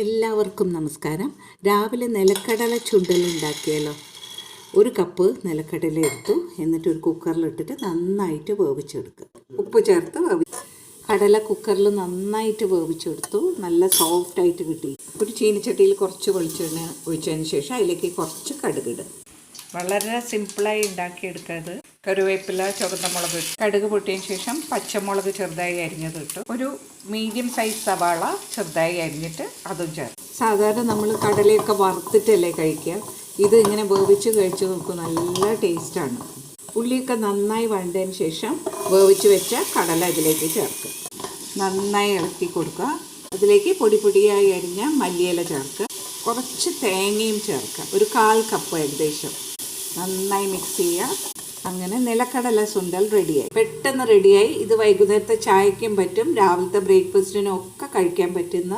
എല്ലാവർക്കും നമസ്കാരം. രാവിലെ നിലക്കടല ചുണ്ടലുണ്ടാക്കിയാലോ. ഒരു കപ്പ് നിലക്കടല എടുത്തു, എന്നിട്ട് ഒരു കുക്കറിലിട്ടിട്ട് നന്നായിട്ട് വേവിച്ചെടുക്കുക. ഉപ്പ് ചേർത്ത് കടല കുക്കറിൽ നന്നായിട്ട് വേവിച്ചെടുത്തു. നല്ല സോഫ്റ്റായിട്ട് കിട്ടി. ഒരു ചീനിച്ചട്ടിയിൽ കുറച്ച് വെളിച്ചെണ്ണ ഒഴിച്ചതിന് ശേഷം അതിലേക്ക് കുറച്ച് കടുകിടും. വളരെ സിമ്പിളായി ഉണ്ടാക്കിയെടുക്കുന്നത്. കറിവേപ്പില, ചുവന്ന മുളക്, കടുക് പൊട്ടിയതിന് ശേഷം പച്ചമുളക് ചെറുതായി അരിഞ്ഞത് ഇട്ടു. ഒരു മീഡിയം സൈസ് സവാള ചെറുതായി അരിഞ്ഞിട്ട് അതും ചേർത്ത്. സാധാരണ നമ്മൾ കടലയൊക്കെ വറുത്തിട്ടല്ലേ കഴിക്കുക. ഇത് ഇങ്ങനെ വേവിച്ച് കഴിച്ച് നോക്കും, നല്ല ടേസ്റ്റാണ്. ഉള്ളിയൊക്കെ നന്നായി വഴണ്ടതിന് ശേഷം വേവിച്ച് വെച്ച കടല ഇതിലേക്ക് ചേർക്കുക. നന്നായി ഇളക്കി കൊടുക്കുക. അതിലേക്ക് പൊടിയായി അരിഞ്ഞ മല്ലിയില ചേർക്കുക. കുറച്ച് തേങ്ങയും ചേർക്കുക, ഒരു 1/4 കപ്പ് ഏകദേശം. നന്നായി മിക്സ് ചെയ്യുക. അങ്ങനെ നിലക്കടല സുണ്ടൽ റെഡിയായി. പെട്ടെന്ന് റെഡിയായി. ഇത് വൈകുന്നേരത്തെ ചായയ്ക്കും പറ്റും, രാവിലത്തെ ബ്രേക്ക്ഫാസ്റ്റിനും ഒക്കെ കഴിക്കാൻ പറ്റുന്ന